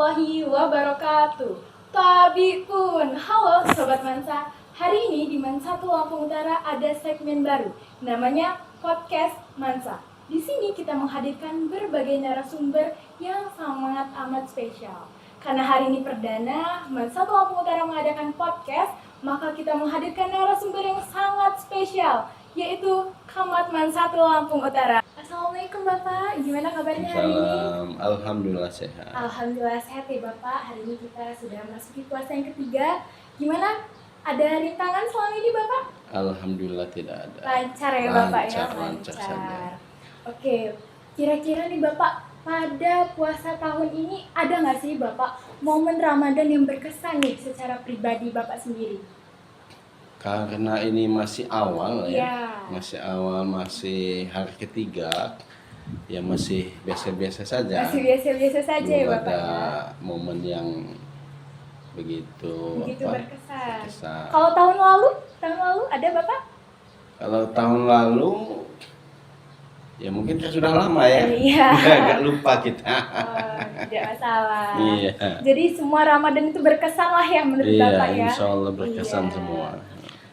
warahmatullahi wabarakatuh. Tabiun, halo Sobat Mansa. Hari ini di Mansa Lampung Utara ada segmen baru, namanya Podcast Mansa. Di sini kita menghadirkan berbagai narasumber yang sangat amat spesial. Karena hari ini perdana Mansa Lampung Utara mengadakan podcast, maka kita menghadirkan narasumber yang sangat spesial, yaitu Camat Mansa Lampung Utara. Assalamualaikum Bapak, gimana kabarnya hari ini? Alhamdulillah sehat. Alhamdulillah sehat ya Bapak. Hari ini kita sudah memasuki puasa yang ketiga. Gimana? Ada rintangan selama ini Bapak? Alhamdulillah tidak ada. Lancar ya Bapak ya? Lancar saja. Oke, kira-kira nih Bapak, pada puasa tahun ini ada nggak sih Bapak momen Ramadan yang berkesan nih secara pribadi Bapak sendiri? Karena ini masih awal Ya. masih awal, masih hari ketiga, ya masih biasa-biasa saja. Masih biasa-biasa saja ya Belum Bapak ada ya? momen yang begitu Berkesan. berkesan. Kalau tahun lalu ada Bapak? Kalau tahun lalu, ya mungkin sudah lama ya. Iya. Agak lupa kita. Oh, tidak masalah. Iya. Jadi semua Ramadan itu berkesan lah ya menurut Iya, Bapak ya. insya Allah berkesan Iya. semua.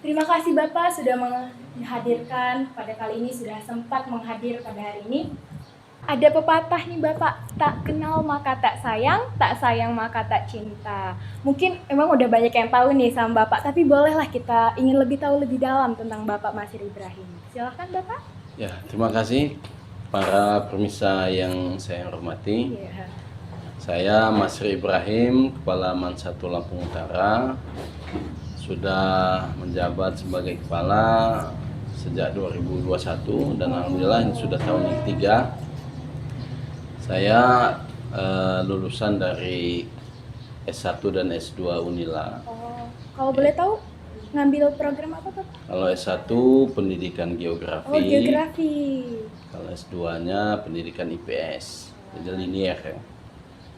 Terima kasih Bapak sudah menghadirkan pada kali ini, sudah sempat menghadir pada hari ini. Ada pepatah nih Bapak, tak kenal maka tak sayang maka tak cinta. Mungkin emang udah banyak yang tahu nih sama Bapak, tapi bolehlah kita ingin lebih tahu lebih dalam tentang Bapak Masir Ibrahim. Silakan Bapak. Ya, terima kasih para pemirsa yang saya hormati. Iya. Saya Masir Ibrahim, Kepala Mansa Lampung Utara. Sudah menjabat sebagai kepala sejak 2021 dan alhamdulillah ini sudah tahun yang ketiga. Saya lulusan dari S1 dan S2 Unila. Oh, kalau boleh tahu ngambil program apa Bapak? Kalau S1 pendidikan geografi. Oh, geografi. Kalau S2-nya pendidikan IPS. Jadi linier ya.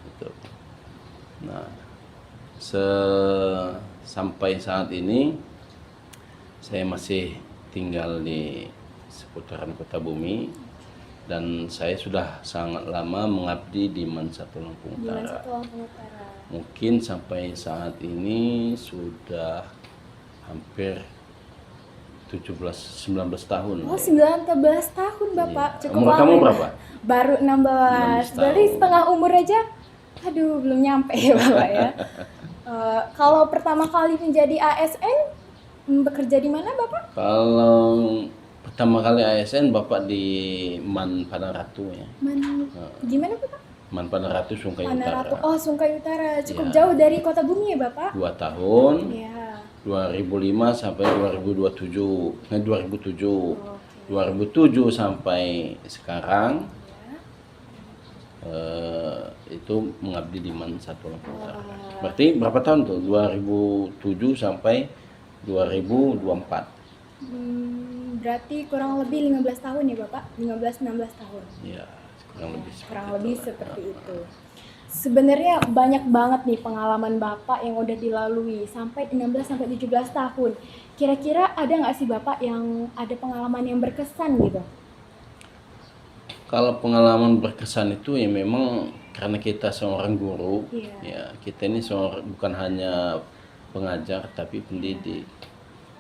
Gitu. Nah, sampai saat ini saya masih tinggal di seputaran Kota Bumi dan saya sudah sangat lama mengabdi di Mansa Lampung Di Mansa Utara. Lampung Utara. Mungkin sampai saat ini sudah hampir 19 tahun. Oh, ya. 19 tahun Bapak. Iya. Cukup Umur lama kamu ya. berapa? Baru 16. 16 Berarti tahun. setengah umur aja. Aduh, belum nyampe ya Bapak ya. Kalau pertama kali menjadi ASN, bekerja di mana Bapak? Kalau pertama kali ASN Bapak di Man Padaratu ya. Gimana Bapak? Man Padaratu Sungai Manaratu. Utara. Oh, Sungai Utara. Cukup Iya. jauh dari Kota Bumi ya Bapak? 2 tahun. Iya. 2005 sampai 2027. 2007. Oke. 2007 sampai sekarang itu mengabdi di Mansa Lampung Utara. Wah. Berarti berapa tahun tuh? 2007 sampai 2024. Berarti kurang lebih 15 tahun ya Bapak? 15-16 tahun. Ya, kurang lebih Kurang seperti lebih itulah. seperti itu. Sebenarnya banyak banget nih pengalaman Bapak yang udah dilalui sampai 16 sampai 17 tahun. Kira-kira ada nggak sih Bapak yang ada pengalaman yang berkesan gitu? Kalau pengalaman berkesan itu ya memang karena kita seorang guru, Iya. ya kita ini bukan hanya pengajar tapi pendidik.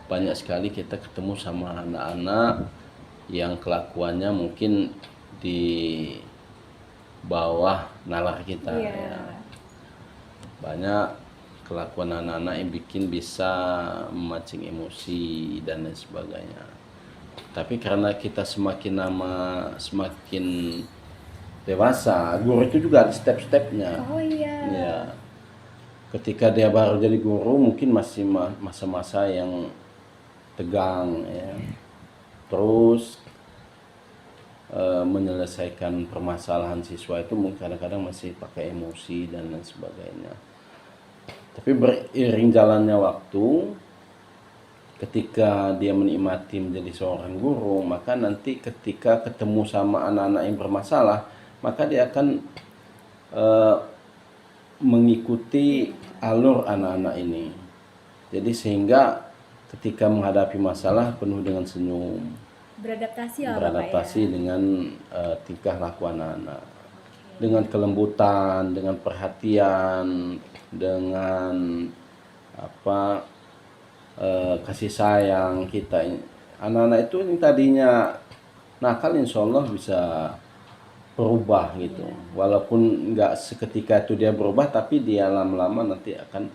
Banyak sekali kita ketemu sama anak-anak yang kelakuannya mungkin di bawah nalar kita. Iya. Ya. Banyak kelakuan anak-anak yang bikin bisa memancing emosi dan lain sebagainya. Tapi karena kita semakin lama semakin dewasa, guru itu juga ada step-stepnya. Oh iya. Ya. Ketika dia baru jadi guru mungkin masih masa-masa yang tegang ya. Terus menyelesaikan permasalahan siswa itu mungkin kadang-kadang masih pakai emosi dan lain sebagainya. Tapi beriring jalannya waktu, ketika dia menikmati menjadi seorang guru, maka nanti ketika ketemu sama anak-anak yang bermasalah, maka dia akan mengikuti alur anak-anak ini. Jadi sehingga ketika menghadapi masalah penuh dengan senyum, Beradaptasi lah Bapak ya. beradaptasi dengan tingkah laku anak-anak. Oke. dengan kelembutan, dengan perhatian, dengan apa kasih sayang kita. Anak-anak itu yang tadinya nakal insya Allah bisa berubah gitu. Walaupun nggak seketika itu dia berubah, tapi dia lama-lama nanti akan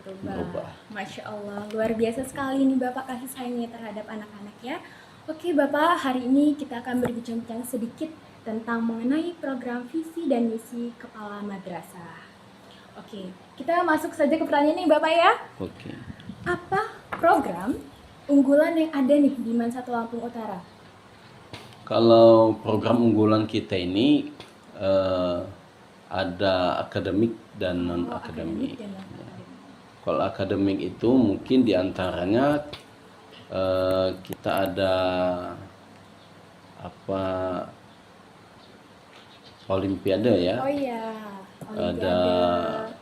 berubah. Masya Allah, luar biasa sekali nih Bapak kasih sayangnya terhadap anak-anak ya. Oke Bapak, hari ini kita akan berbincang sedikit tentang mengenai program visi dan misi Kepala Madrasah. Oke, kita masuk saja ke pertanyaan nih Bapak ya. Oke. Apa program unggulan yang ada nih di Mansatu Lampung Utara? Kalau program unggulan kita ini ada akademik dan non akademik. Kalau akademik itu mungkin diantaranya kita ada apa Olimpiade ya. Oh iya, Ada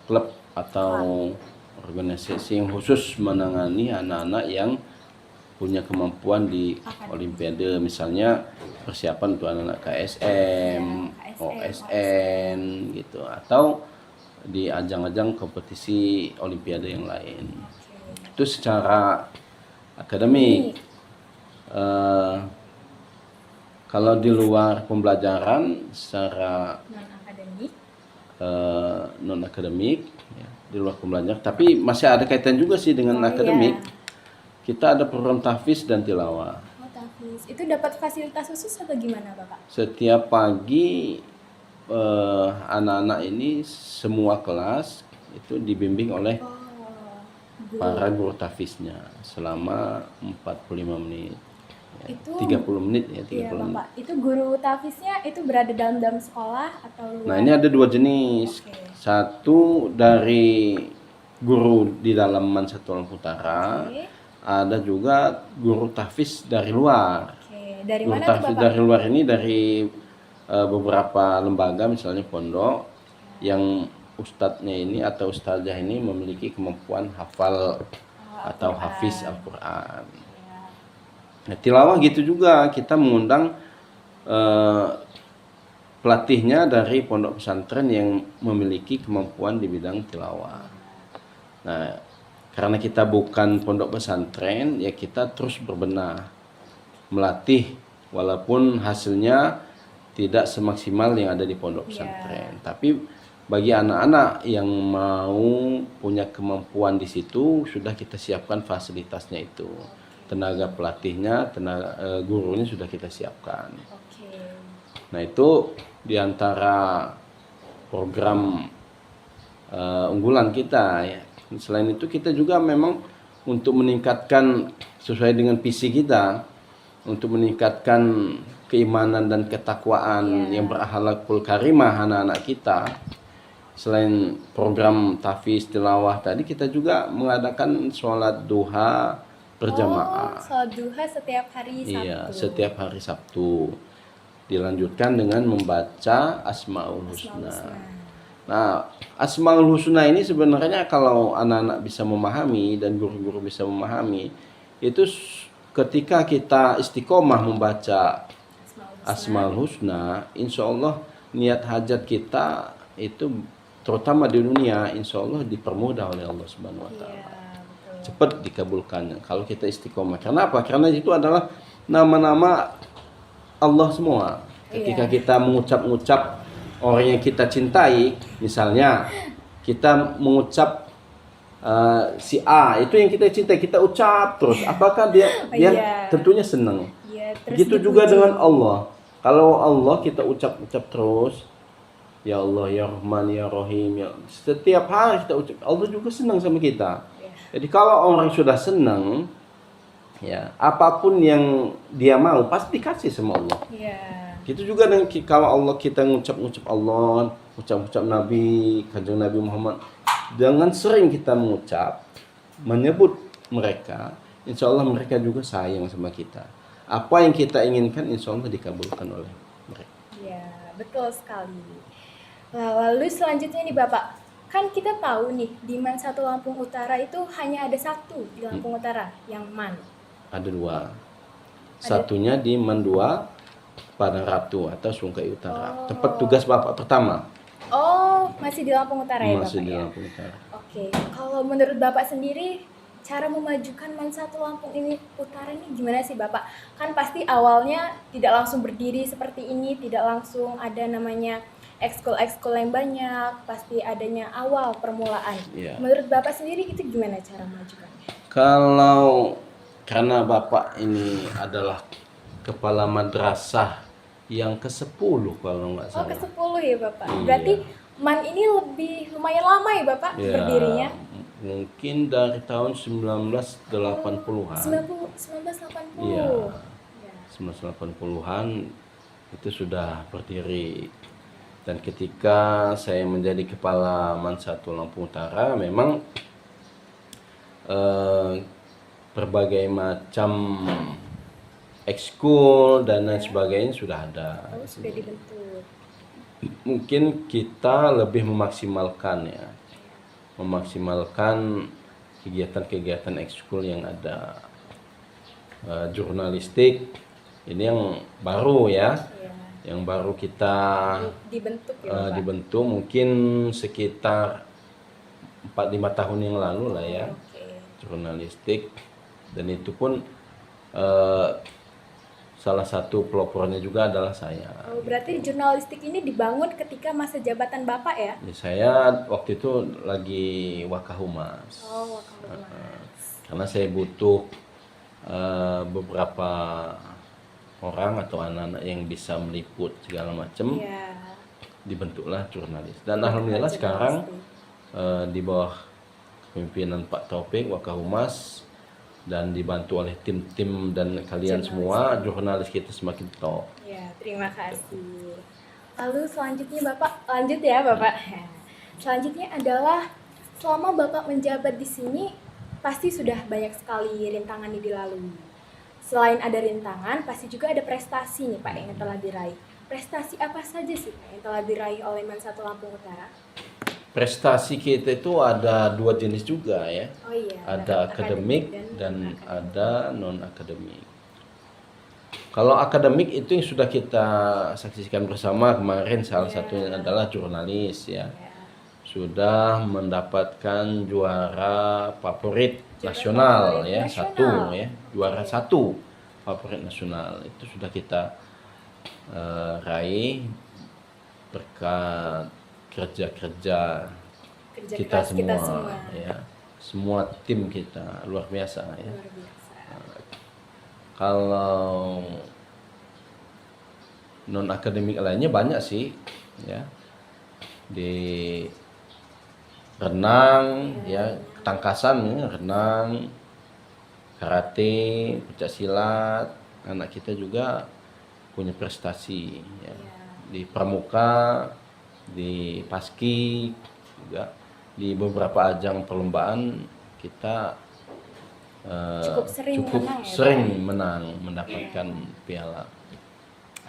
klub atau organisasi yang khusus menangani anak-anak yang punya kemampuan di Olimpiade, misalnya persiapan untuk anak-anak KSM, OSN gitu, atau di ajang-ajang kompetisi Olimpiade yang lain. Itu secara akademik. Kalau di luar pembelajaran secara non akademik ya, di luar pembelajaran, tapi masih ada kaitan juga sih dengan akademik. Kita ada program tahfiz dan tilawah. Oh, tahfiz. Itu dapat fasilitas khusus atau gimana, Bapak? Setiap pagi anak-anak ini semua kelas itu dibimbing oleh para guru tahfiznya selama 45 menit. Ya, itu 30 menit ya, 30 iya, menit. Bapak. Itu guru tahfiznya itu berada dalam sekolah atau luar? Nah, ini ada dua jenis. Satu dari guru di dalam Mansatu Lampung Utara. Ada juga guru tahfiz dari luar. Dari guru mana tahfiz dari luar ini dari beberapa lembaga, misalnya pondok yang ustadznya ini atau ustazah ini memiliki kemampuan hafal atau hafiz Al-Quran. Nah, tilawah gitu juga, kita mengundang pelatihnya dari pondok pesantren yang memiliki kemampuan di bidang tilawah. Nah, karena kita bukan pondok pesantren, ya kita terus berbenah, melatih walaupun hasilnya tidak semaksimal yang ada di pondok pesantren. Tapi bagi anak-anak yang mau punya kemampuan di situ, sudah kita siapkan fasilitasnya itu. Tenaga pelatihnya, tenaga gurunya sudah kita siapkan. Nah, itu diantara program unggulan kita ya. Selain itu kita juga memang untuk meningkatkan sesuai dengan visi kita, untuk meningkatkan keimanan dan ketakwaan yang berakhlakul karimah anak-anak kita. Selain program tahfiz tilawah tadi, kita juga mengadakan sholat duha berjamaah. Sholat duha setiap hari Sabtu. Iya, setiap hari Sabtu. Dilanjutkan dengan membaca Asmaul Husna. Nah, Asmaul Husna ini sebenarnya kalau anak-anak bisa memahami dan guru-guru bisa memahami, itu ketika kita istiqomah membaca Asmaul Husna, insya Allah niat hajat kita itu terutama di dunia, insya Allah dipermudah oleh Allah Subhanahu Wa Taala. Cepat dikabulkannya kalau kita istiqomah. Karena apa? Karena itu adalah nama-nama Allah semua. Ketika kita mengucap-ngucap orang yang kita cintai, misalnya kita mengucap si A, itu yang kita cintai, kita ucap terus, apakah dia tentunya senang. Begitu juga dengan Allah. Kalau Allah kita ucap-ucap terus, ya Allah, ya Rahman, ya Rahim, ya, setiap hari kita ucap, Allah juga senang sama kita. Jadi kalau orang sudah senang, ya apapun yang dia mau pasti dikasih sama Allah. Gitu juga dengan kalau Allah kita ngucap-ngucap Allah, ucap-ucap Nabi, kanjeng Nabi Muhammad, jangan sering kita mengucap, menyebut mereka, insya Allah mereka juga sayang sama kita. Apa yang kita inginkan insya Allah dikabulkan oleh mereka. Ya, betul sekali. Nah, lalu selanjutnya nih Bapak, kan kita tahu nih di Mansatu Lampung Utara itu hanya ada satu di Lampung Utara, yang mana? Ada dua. Satunya di Mandua, Padang Ratu atau Sungai Utara. Tempat tugas Bapak pertama Oh, masih di Lampung Utara ya masih Bapak di ya? Lampung Utara. Oke, kalau menurut Bapak sendiri, cara memajukan Mansatu Lampung ini Utara ini gimana sih Bapak? Kan pasti awalnya tidak langsung berdiri seperti ini, tidak langsung ada namanya ekskul-ekskul yang banyak, pasti adanya awal permulaan. Iya. Menurut Bapak sendiri itu gimana cara memajukannya? Kalau karena Bapak ini adalah kepala madrasah yang ke-10 kalau nggak Oh, salah. ke-10 ya Bapak. Iya. Berarti MAN ini lebih lumayan lama ya Bapak Ya, berdirinya? mungkin dari tahun 1980-an. 1980. Iya. Ya. 1980-an itu sudah berdiri. Dan ketika saya menjadi kepala Mansatu Lampung Utara, memang berbagai macam ekskul dan lain sebagainya sudah ada. Oh, sudah dibentuk. Mungkin kita lebih memaksimalkan kegiatan-kegiatan ekskul yang ada. Jurnalistik ini yang baru ya, Ya. yang baru kita Dibentuk ya Bapak. dibentuk mungkin sekitar 4-5 tahun yang lalu lah ya, Oke. jurnalistik. Dan itu pun salah satu pelopornya juga adalah saya. Oh, berarti jurnalistik ini dibangun ketika masa jabatan Bapak ya? Ya, saya waktu itu lagi Wakahumas. Oh, Wakahumas. Karena saya butuh beberapa orang atau anak-anak yang bisa meliput segala macam, Iya. dibentuklah jurnalis. Dan alhamdulillah sekarang di bawah kepemimpinan Pak Taufik Wakahumas dan dibantu oleh tim-tim dan kalian semua, jurnalis kita semakin top. Ya, terima kasih. Lalu selanjutnya Bapak, lanjut ya Bapak. Selanjutnya adalah selama Bapak menjabat di sini, pasti sudah banyak sekali rintangan yang dilalui. Selain ada rintangan, pasti juga ada prestasi nih Pak yang telah diraih. Prestasi apa saja sih Pak yang telah diraih oleh Mansatu Lampung Utara? Prestasi kita itu ada 2 jenis juga ya. Oh iya. Ada akademik dan ada non akademik. Kalau akademik itu yang sudah kita saksikan bersama kemarin, salah satunya adalah jurnalis ya. Sudah mendapatkan juara favorit nasional ya, satu ya, juara 1 favorit nasional itu sudah kita raih berkat kerja kita semua ya, semua tim kita luar biasa ya. Luar biasa. Kalau non akademik lainnya banyak sih ya, di renang ya, ketangkasan, renang, karate, pencak silat, anak kita juga punya prestasi ya. Di pramuka, di paski juga, di beberapa ajang perlombaan kita cukup sering menang, mendapatkan piala.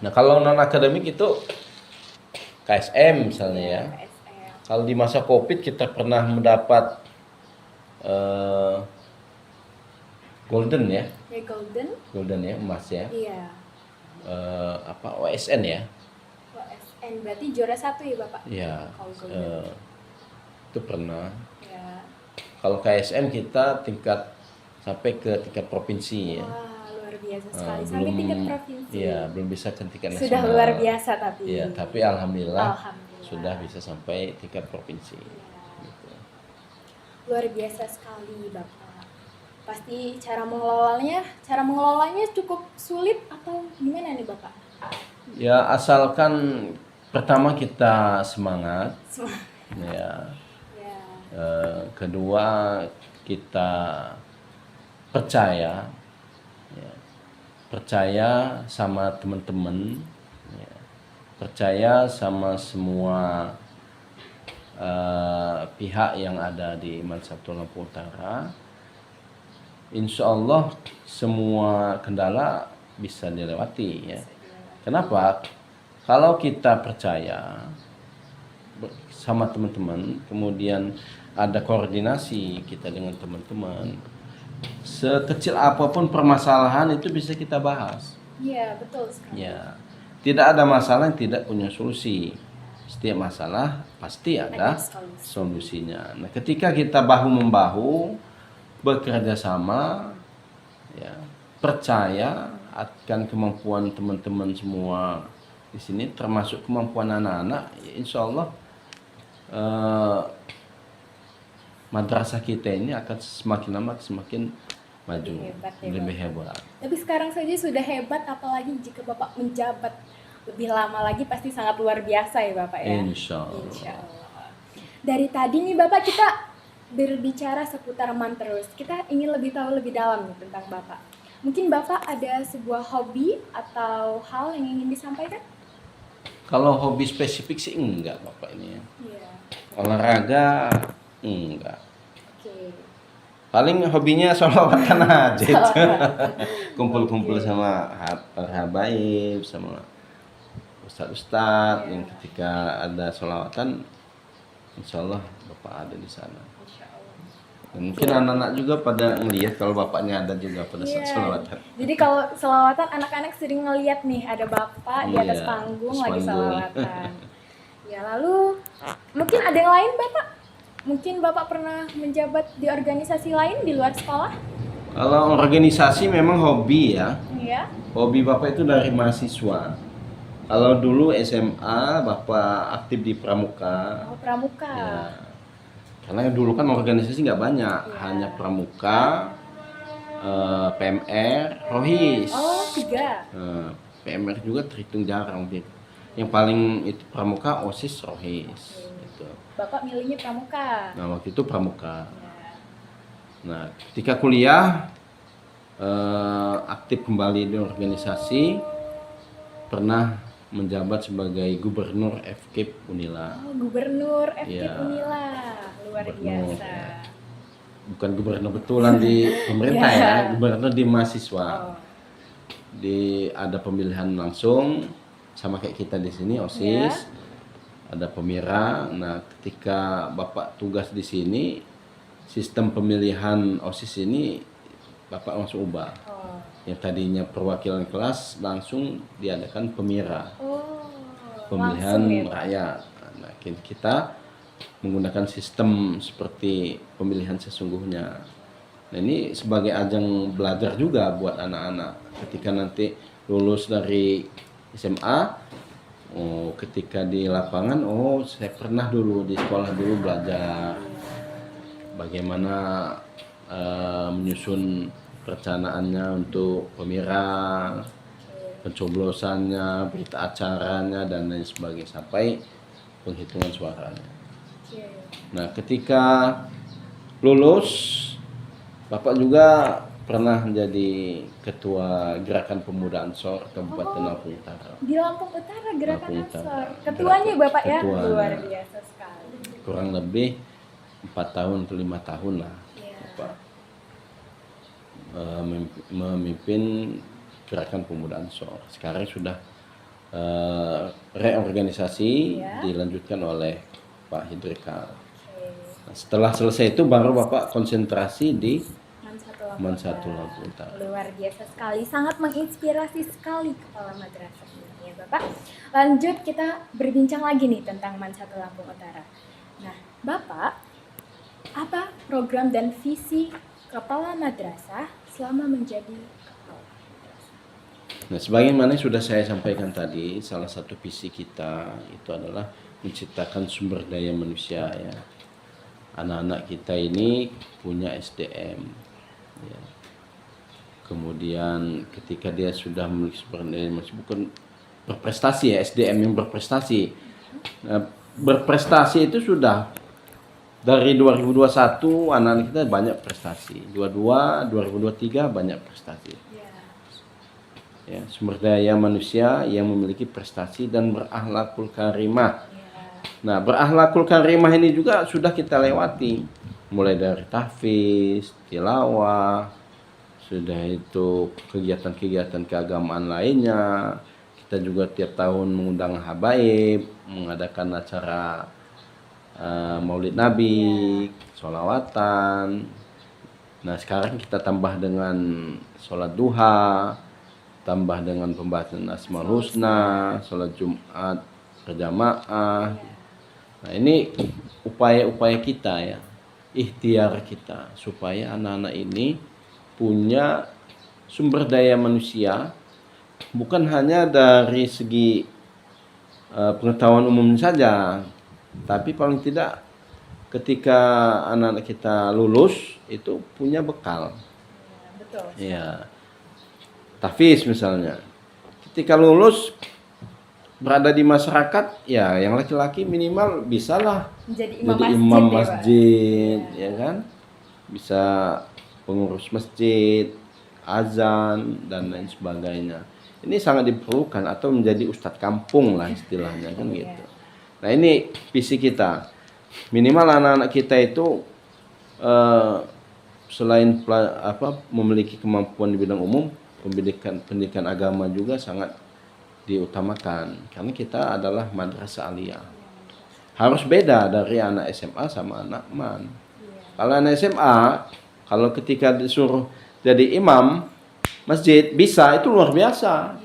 Nah kalau non akademik itu KSM misalnya ya. Kalau di masa COVID kita pernah mendapat golden ya, golden ya, emas ya. Iya. OSN ya. OSN berarti juara 1 ya Bapak? Iya. Itu pernah. Ya. Kalau KSM kita sampai ke tingkat provinsi ya. Wah, luar biasa sekali. Sampai tingkat provinsi. Iya, belum bisa ke tingkat nasional. Sudah luar biasa tapi. Iya, tapi alhamdulillah sudah bisa sampai tingkat provinsi. Ya. Gitu. Luar biasa sekali Bapak. Pasti cara mengelolanya cukup sulit atau gimana nih Bapak? Ya, asalkan pertama kita semangat. Ya. Kedua kita percaya sama teman-teman, percaya sama semua pihak yang ada di Mansatu Lampung Utara. Insya Allah semua kendala bisa dilewati ya. Kenapa? Kalau kita percaya sama teman-teman, kemudian ada koordinasi kita dengan teman-teman, sekecil apapun permasalahan itu bisa kita bahas. Iya, betul sekali. Ya, tidak ada masalah yang tidak punya solusi. Setiap masalah pasti ada solusinya. Nah, ketika kita bahu-membahu bekerja sama, ya, percaya akan kemampuan teman-teman semua di sini, termasuk kemampuan anak-anak, ya insya Allah madrasah kita ini akan semakin lama semakin maju, lebih hebat. Tapi sekarang saja sudah hebat, apalagi jika Bapak menjabat lebih lama lagi pasti sangat luar biasa ya Bapak ya. Insya Allah. Insya Allah. Dari tadi nih Bapak kita berbicara seputar MAN terus. Kita ingin lebih tahu lebih dalam nih tentang Bapak. Mungkin Bapak ada sebuah hobi atau hal yang ingin disampaikan? Kalau hobi spesifik sih enggak Bapak ini ya. Iya. Olahraga enggak. Oke. Paling hobinya sholawatan aja itu. Kumpul-kumpul sama habaib, sama ustadz-ustadz yang ketika ada sholawatan, insya Allah Bapak ada di sana. Dan mungkin anak-anak juga pada ngelihat kalau bapaknya ada juga pada saat sholawatan. Jadi kalau sholawatan anak-anak sering ngelihat nih ada Bapak di atas panggung lagi sholawatan. Ya, lalu mungkin ada yang lain Bapak? Mungkin Bapak pernah menjabat di organisasi lain di luar sekolah? Kalau organisasi memang hobi ya. Iya. Hobi Bapak itu dari mahasiswa. Kalau dulu SMA Bapak aktif di Pramuka. Oh, Pramuka. Ya. Karena dulu kan organisasi nggak banyak, hanya Pramuka, PMR, Rohis. Oh, 3. PMR juga terhitung jarang. Yang paling itu Pramuka, OSIS, Rohis. Gitu. Bapak milihnya Pramuka. Nah waktu itu Pramuka. Ya. Nah ketika kuliah aktif kembali di organisasi, pernah menjabat sebagai gubernur FKIP Unila. Oh, gubernur FKIP Ya. Unila. Luar Gubernur, biasa. ya. Bukan gubernur betulan di pemerintah ya, gubernur di mahasiswa. Oh. Ada pemilihan langsung sama kayak kita di sini OSIS. Ada pemira. Nah, ketika Bapak tugas di sini, sistem pemilihan OSIS ini Bapak langsung ubah. Oh. Yang tadinya perwakilan kelas langsung diadakan pemira. Oh. Pemilihan Langsung ya, Pak? rakyat. Nah, kita menggunakan sistem seperti pemilihan sesungguhnya. Nah, ini sebagai ajang belajar juga buat anak-anak. Ketika nanti lulus dari SMA, ketika di lapangan, saya pernah dulu di sekolah dulu belajar bagaimana menyusun perencanaannya untuk pemira, pencoblosannya, berita acaranya, dan lain sebagainya sampai penghitungan suaranya. Nah, ketika lulus, Bapak juga pernah menjadi ketua Gerakan Pemuda Ansor Kabupaten Lampung Utara. Di Lampung Utara Gerakan Lampung Utara. Ansor. Ketuanya Bapak ya? Ketuanya. Luar biasa sekali. Kurang lebih 4 tahun atau 5 tahun lah. Iya. Bapak memimpin Gerakan Pemuda Ansor. Sekarang sudah reorganisasi, dilanjutkan oleh Pak Hidrikal. Nah, setelah selesai itu baru Bapak konsentrasi di MAN 1 Lampung Utara. Luar biasa sekali, sangat menginspirasi sekali kepala madrasah ini ya Bapak. Lanjut kita berbincang lagi nih tentang MAN 1 Lampung Utara. Nah, Bapak, apa program dan visi kepala madrasah selama menjadi kepala madrasah? Nah, sebagaimana sudah saya sampaikan tadi, salah satu visi kita itu adalah menciptakan sumber daya manusia ya. Anak-anak kita ini punya SDM. Ya. Kemudian ketika dia sudah memiliki sumber daya manusia, bukan berprestasi ya, SDM yang berprestasi. Nah, berprestasi itu sudah dari 2021 anak-anak kita banyak prestasi. 2023 banyak prestasi. Ya, sumber daya manusia yang memiliki prestasi dan berakhlakul karimah. Nah, berakhlakul karimah ini juga sudah kita lewati. Mulai dari tahfiz, tilawah, sudah itu kegiatan-kegiatan keagamaan lainnya. Kita juga tiap tahun mengundang habaib, mengadakan acara Maulid Nabi, sholawatan. Nah, sekarang kita tambah dengan sholat duha. tambah dengan pembahasan Asmaul Husna, sholat Jumat berjamaah. Nah, ini upaya-upaya kita ya, ikhtiar kita supaya anak-anak ini punya sumber daya manusia bukan hanya dari segi pengetahuan umum saja, tapi paling tidak ketika anak-anak kita lulus itu punya bekal. Betul. Ya, tahfiz misalnya. Ketika lulus berada di masyarakat, ya yang laki-laki minimal bisalah Menjadi jadi imam imam masjid, masjid, ya kan? Bisa pengurus masjid, azan dan lain sebagainya. Ini sangat diperlukan, atau menjadi ustadz kampung lah istilahnya kan gitu. Nah, ini visi kita. Minimal anak-anak kita itu selain memiliki kemampuan di bidang umum, pendidikan agama juga sangat diutamakan karena kita adalah madrasah aliyah. Harus beda dari anak SMA sama anak MAN. Kalau anak SMA, kalau ketika disuruh jadi imam masjid bisa, itu luar biasa.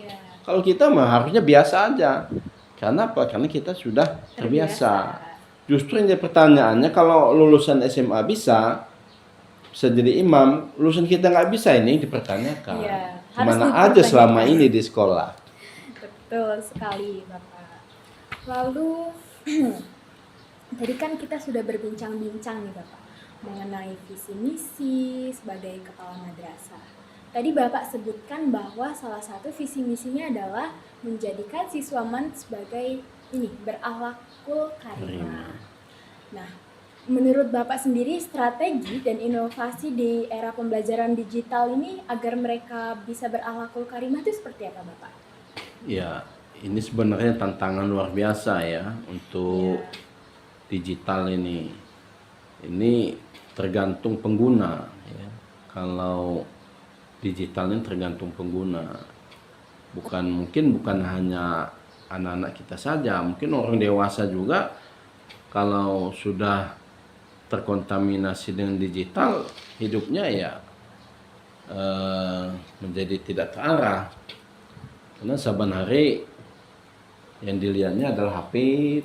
Kalau kita mah harusnya biasa aja. Karena apa? Karena kita sudah terbiasa. Justru ini pertanyaannya, kalau lulusan SMA bisa jadi imam, lulusan kita nggak bisa, ini dipertanyakan. Kemana aja selama ini di sekolah? Betul sekali, Bapak. Lalu tadi kan kita sudah berbincang-bincang nih, Bapak, mengenai visi misi sebagai kepala madrasah. Tadi Bapak sebutkan bahwa salah satu visi misinya adalah menjadikan siswa MAN sebagai berakhlakul karimah. Nah, menurut Bapak sendiri, strategi dan inovasi di era pembelajaran digital ini agar mereka bisa berakhlakul karimah itu seperti apa, Bapak? Ya, ini sebenarnya tantangan luar biasa ya untuk digital ini. Ini tergantung pengguna ya. Kalau digital ini tergantung pengguna. Mungkin bukan hanya anak-anak kita saja, mungkin orang dewasa juga kalau sudah terkontaminasi dengan digital, hidupnya ya menjadi tidak terarah. Karena saban hari yang dilihatnya adalah HP,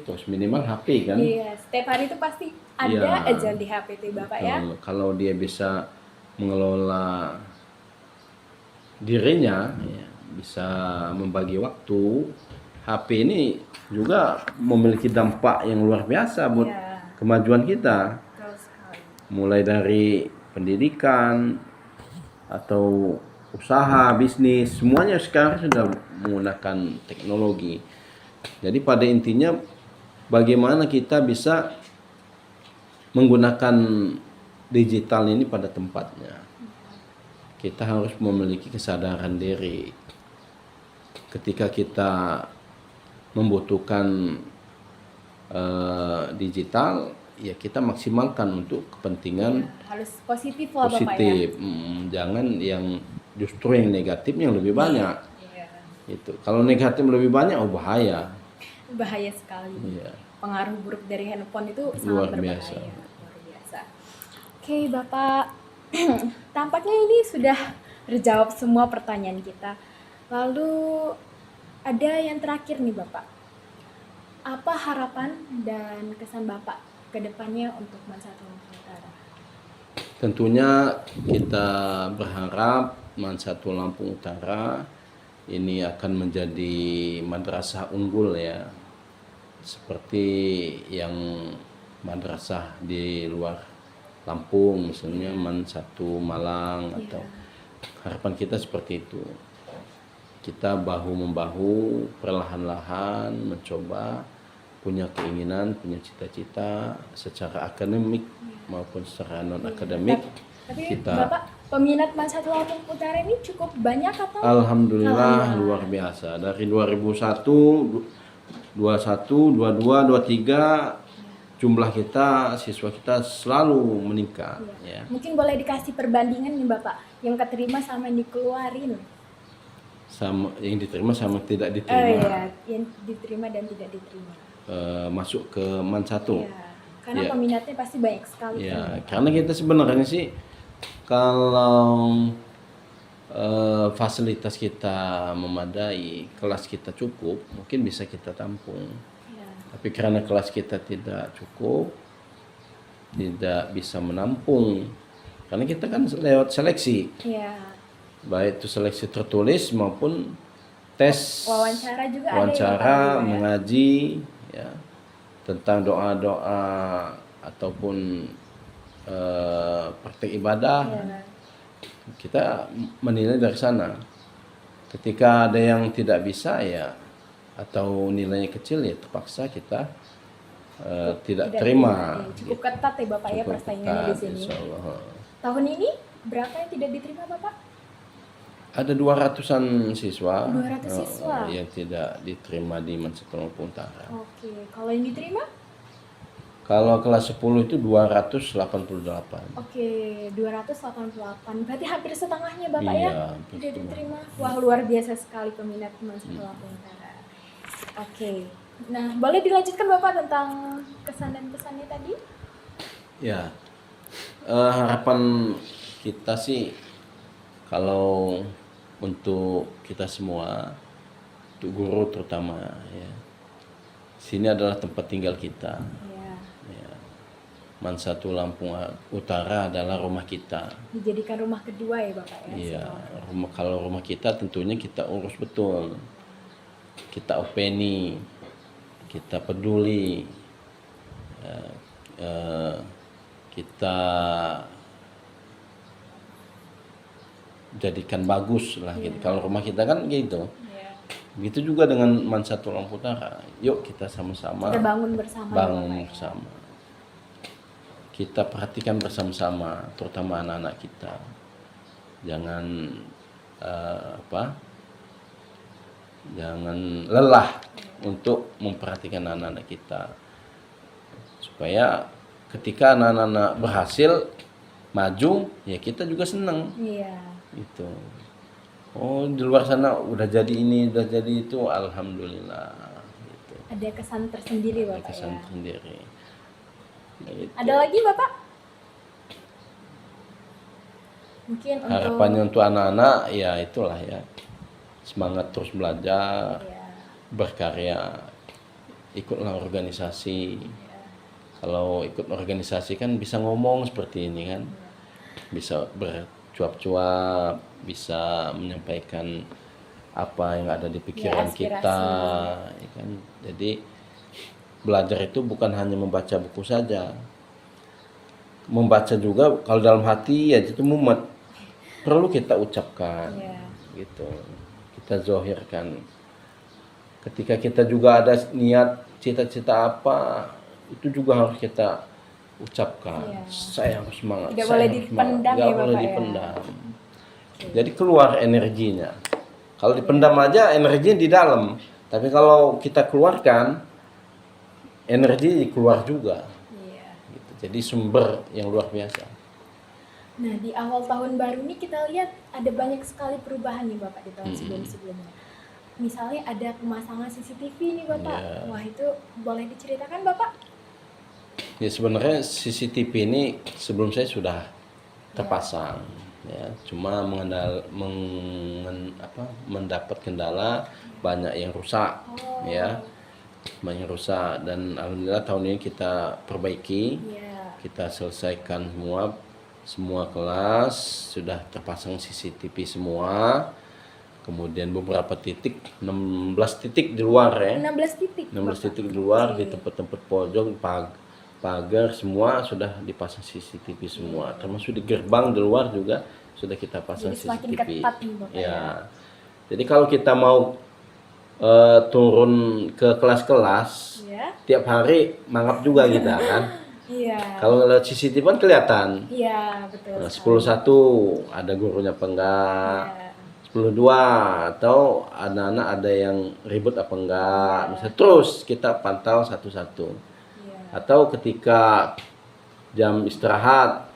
terus minimal HP kan. Iya, setiap hari itu pasti ada aja di HP itu, Bapak ya. Kalau dia bisa mengelola dirinya, ya, bisa membagi waktu, HP ini juga memiliki dampak yang luar biasa buat kemajuan kita. Mulai dari pendidikan atau usaha, bisnis, semuanya sekarang sudah menggunakan teknologi. Jadi pada intinya bagaimana kita bisa menggunakan digital ini pada tempatnya. Kita harus memiliki kesadaran diri. Ketika kita membutuhkan digital, ya kita maksimalkan untuk kepentingan harus positif lah, positif. Bapak ya. Jangan yang justru yang negatif yang lebih banyak. Itu. Kalau negatif lebih banyak, bahaya. Bahaya sekali. Pengaruh buruk dari handphone itu luar sangat berbahaya. biasa. Luar biasa. Oke, Bapak. Tampaknya ini sudah terjawab semua pertanyaan kita. Lalu ada yang terakhir nih, Bapak. Apa harapan dan kesan Bapak ke depannya untuk Mansatu Lampung Utara? Tentunya kita berharap Mansatu Lampung Utara ini akan menjadi madrasah unggul ya. Seperti yang madrasah di luar Lampung, misalnya Mansatu Malang, atau harapan kita seperti itu. Kita bahu-membahu, perlahan-lahan mencoba, punya keinginan, punya cita-cita secara akademik maupun secara non-akademik. Tapi kita, Bapak, peminat Mansatu Lampung Utara ini cukup banyak atau? Alhamdulillah luar biasa. Dari 2001, 21, 22, 23 jumlah kita, siswa kita selalu meningkat. Ya. Mungkin boleh dikasih perbandingan nih Bapak, yang keterima sama yang dikeluarin. Sama yang diterima sama tidak diterima. Yang diterima dan tidak diterima. Masuk ke Mansatu. Karena peminatnya pasti banyak sekali. Karena kita sebenarnya sih kalau fasilitas kita memadai, kelas kita cukup, mungkin bisa kita tampung. Ya. Tapi karena kelas kita tidak cukup, tidak bisa menampung, karena kita kan lewat seleksi, Ya. baik itu seleksi tertulis maupun tes Wawancara juga wawancara, ada ya, Bapak, ya? mengaji ya tentang doa-doa ataupun praktek ibadah. Ya. Kita menilai dari sana. Ketika ada yang tidak bisa ya atau nilainya kecil ya terpaksa kita tidak terima. diterima. Cukup ketat ya Bapak ya Cukup persaingannya di ketat, sini. insyaallah. Tahun ini berapa yang tidak diterima Bapak? Ada 200-an siswa, 200 siswa. Yang tidak diterima di Mansatul Lampung Utara. Oke, kalau yang diterima? Kalau kelas 10 itu 288. Oke, 288. Berarti hampir setengahnya Bapak Iya, ya hampir tidak setengah. diterima. Wah, luar biasa sekali peminat Mansatul Lampung Utara. Oke. Nah, boleh dilanjutkan Bapak tentang kesan dan pesannya tadi? Ya, harapan kita sih kalau untuk kita semua, untuk guru terutama ya, sini adalah tempat tinggal kita. Iya. Ya. Mansatul Lampung Utara adalah rumah kita. Dijadikan rumah kedua ya Bapak ya? Iya, setelah- kalau rumah kita tentunya kita urus betul, kita openi, kita peduli, ya, kita jadikan bagus lah gitu. Kalau rumah kita kan gitu. Iya. Begitu juga dengan Mansatul Lampung Utara. Yuk kita sama-sama Kita bangun bersama. ya, bangun Bapak, ya? bersama. Kita perhatikan bersama-sama, terutama anak-anak kita. Jangan jangan lelah untuk memperhatikan anak-anak kita. Supaya ketika anak-anak berhasil maju, ya kita juga senang. Iya. Itu. Oh, di luar sana udah jadi ini, udah jadi itu, alhamdulillah. Gitu. Ada kesan tersendiri Ada Bapak kesan ya? sendiri. Gitu. Ada lagi Bapak? Mungkin Harapannya untuk anak-anak ya itulah ya, semangat terus belajar, ya, berkarya, ikutlah organisasi. Kalau ikut organisasi kan bisa ngomong seperti ini kan, bisa bercuap-cuap, bisa menyampaikan apa yang ada di pikiran aspirasi. kita, ya kan. Jadi belajar itu bukan hanya membaca buku saja, membaca juga kalau dalam hati ya itu mumet, perlu kita ucapkan, ya. gitu, kita zohirkan. Ketika kita juga ada niat cita-cita apa, itu juga harus kita ucapkan. Iya. Saya harus semangat. Tidak saya boleh harus dipendam semangat. ya, Nggak boleh Bapak, ya? dipendam. Jadi keluar energinya. Kalau dipendam aja energinya di dalam. Tapi kalau kita keluarkan, energi keluar juga. Iya. Gitu. Jadi sumber yang luar biasa. Nah, di awal tahun baru ini kita lihat ada banyak sekali perubahan nih Bapak di tahun sebelum-sebelumnya. Misalnya ada pemasangan CCTV nih Bapak. Iya. Wah, itu boleh diceritakan Bapak? Ya sebenarnya CCTV ini sebelum saya sudah terpasang, ya. Cuma mendapat kendala banyak yang rusak, ya, banyak yang rusak dan alhamdulillah tahun ini kita perbaiki, Iya. kita selesaikan semua kelas sudah terpasang CCTV semua. Kemudian beberapa titik, 16 titik di luar ya. 16 titik. 16 Bapak. titik di luar, Oke. di tempat-tempat pojok, pagar semua sudah dipasang CCTV semua. Termasuk di gerbang di luar juga sudah kita pasang Jadi semakin CCTV. ketat nih Bapak ya. Ya. Jadi kalau kita mau turun ke kelas-kelas, Iya. tiap hari mangap juga kita kan. Iya. Kalau ngeliat CCTV kan kelihatan. Iya, betul. Nah, sekali. 10-1 ada gurunya apa enggak. Iya. 10-2 atau anak-anak ada yang ribut apa enggak. Misalnya terus kita pantau satu-satu. Iya. Atau ketika jam istirahat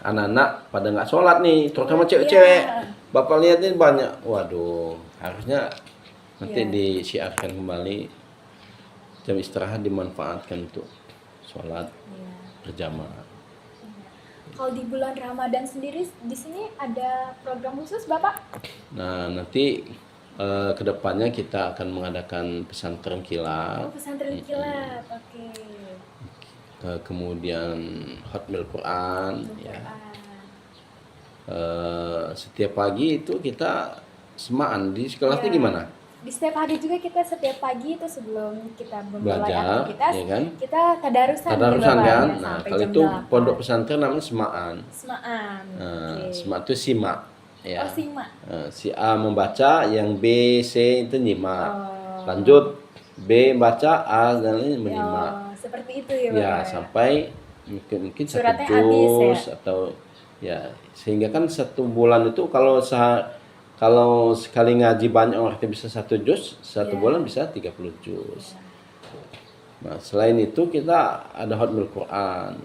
anak-anak pada nggak sholat nih, terutama cewek-cewek. Iya. Bapak lihat ini banyak. Waduh, harusnya nanti Iya. disiarkan kembali jam istirahat dimanfaatkan untuk sholat Iya. berjamaah. Kalau di bulan Ramadan sendiri di sini ada program khusus Bapak? Nah, nanti kedepannya kita akan mengadakan pesantren Oh, kilat, pesantren kilat. Oke. kemudian hotmil Quran, ya. Quran. Setiap pagi itu kita semaan di kelasnya Ya. gimana? Di setiap hari juga kita setiap pagi itu sebelum kita memulai Belajar, aktivitas, ya kan? kita tadarusan nih, Tadarusan Bapak, kan? ya, Nah, sampai kalau jam itu 8. pondok pesantren namanya semaan. Semaan. Nah, Oke. semak itu simak, ya. Oh, simak. Si A membaca, yang B, C itu nyimak. Oh. Lanjut B baca, A dan lain menyimak. Oh, seperti itu ya, Ya, Bapak. sampai mungkin satu Suratnya habis, juz ya? atau ya, sehingga kan satu bulan itu kalau sekali ngaji banyak orang bisa satu juz, satu Ya. bulan bisa 30 juz. Nah, selain itu kita ada hotmil Quran.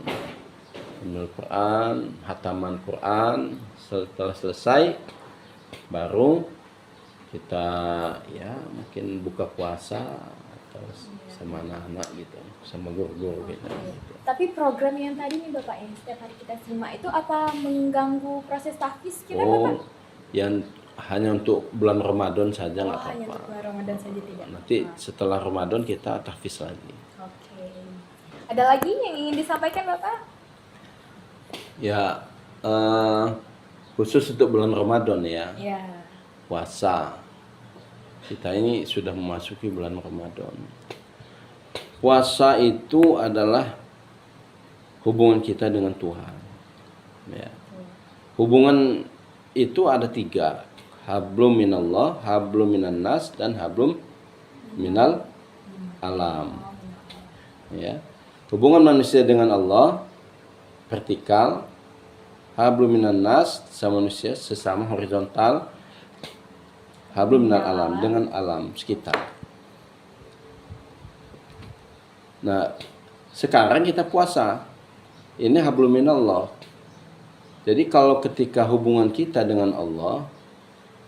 Hotmil Quran, hataman Quran. Setelah selesai baru kita ya mungkin buka puasa atau sama anak-anak gitu, sama guru-guru gitu. Tapi program yang tadi nih Bapak yang setiap hari kita simak itu apa mengganggu proses tahfiz kita, Bapak? Oh, yang hanya untuk bulan Ramadan saja nggak Hanya apa-apa. untuk bulan Ramadan saja tidak. Nanti setelah Ramadan kita tahfiz lagi. Oke. Ada lagi yang ingin disampaikan Bapak? Ya, khusus untuk bulan Ramadan ya. Ya. Puasa. Kita ini sudah memasuki bulan Ramadan. Puasa itu adalah hubungan kita dengan Tuhan. Ya. Hubungan itu ada 3. Hablum minallah, hablum minan nas, dan hablum minal alam. Ya. Hubungan manusia dengan Allah vertikal, hablum minan nas sama manusia sesama horizontal, hablum minal alam dengan alam sekitar. Nah, sekarang kita puasa. Ini hablum minallah. Jadi kalau ketika hubungan kita dengan Allah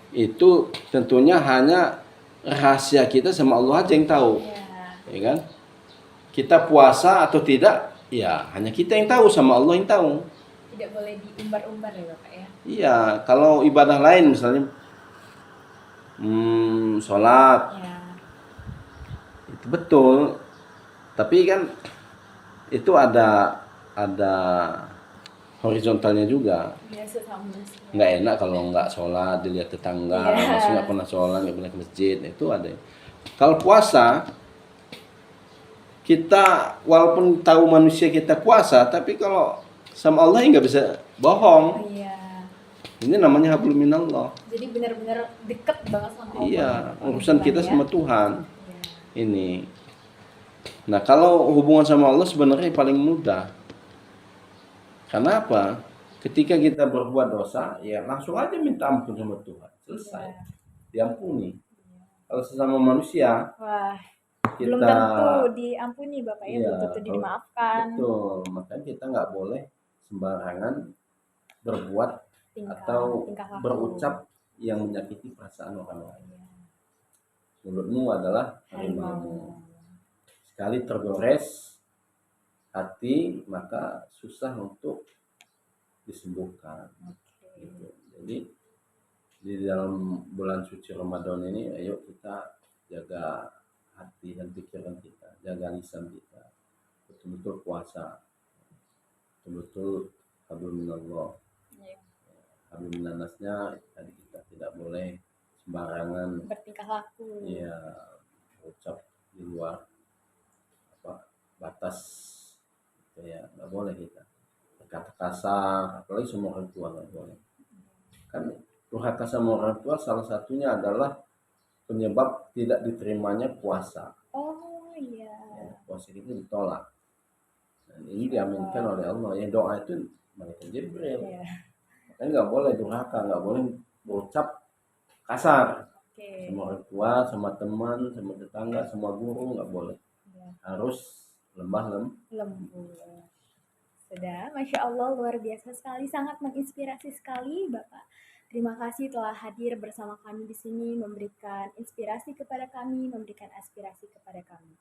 itu tentunya hanya rahasia kita sama Allah aja yang tahu. Ya kan? Kita puasa atau tidak, ya hanya kita yang tahu sama Allah yang tahu. Tidak boleh diumbar-umbar ya Bapak ya. Iya, kalau ibadah lain misalnya sholat, Ya. itu betul. Tapi kan itu ada horizontalnya juga. Ya, sesama manusia. Nggak enak kalau nggak sholat dilihat tetangga, Iya. masih nggak pernah sholat, nggak pernah ke masjid, itu ada. Kalau puasa kita walaupun tahu manusia kita puasa, tapi kalau sama Allah nggak bisa bohong. Iya. Ini namanya hablum minallah. Jadi benar-benar dekat banget sama Allah. Iya, urusan kita sama Tuhan. Iya. Ini. Nah, kalau hubungan sama Allah sebenarnya paling mudah. Karena apa? Ketika kita berbuat dosa, ya langsung aja minta ampun sama Tuhan. Selesai. Diampuni. Kalau sesama manusia, Wah, kita belum tentu diampuni Bapak ya, Iya, belum tentu dimaafkan. betul. Makanya kita nggak boleh sembarangan berbuat atau tingkah laku. berucap yang menyakiti perasaan orang lain. Mulutmu adalah harimau. Sekali tergores hati, maka susah untuk disembuhkan. Gitu. Jadi di dalam bulan suci Ramadan ini, ayo kita jaga hati dan pikiran kita, jaga lisan kita, betul-betul puasa, betul-betul hablum minallah. Hablum minannasnya tadi kita tidak boleh sembarangan bertingkah laku. Iya, ucap di luar batas, gitu ya, nggak boleh kita berkata kasar, apalagi sama orang tua nggak boleh. Kan durhaka sama orang tua salah satunya adalah penyebab tidak diterimanya puasa. Oh iya. Ya, puasa itu ditolak. Dan ini diaminkan oleh Allah. Ya, doa itu malaikat Jibril. Iya. Makanya nggak boleh durhaka, nggak boleh berucap kasar. Sama orang tua, sama teman, sama tetangga, sama guru nggak boleh. Harus lembut. Sudah, Masya Allah, luar biasa sekali, sangat menginspirasi sekali Bapak. Terima kasih telah hadir bersama kami di sini, memberikan inspirasi kepada kami, memberikan aspirasi kepada kami.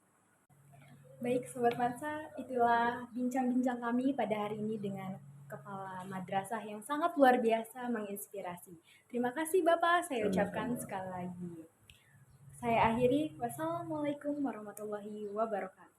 Baik Sobat Mansa, itulah bincang-bincang kami pada hari ini dengan kepala madrasah yang sangat luar biasa menginspirasi. Terima kasih Bapak, saya ucapkan Sama-sama. sekali lagi. Saya akhiri, wassalamualaikum warahmatullahi wabarakatuh.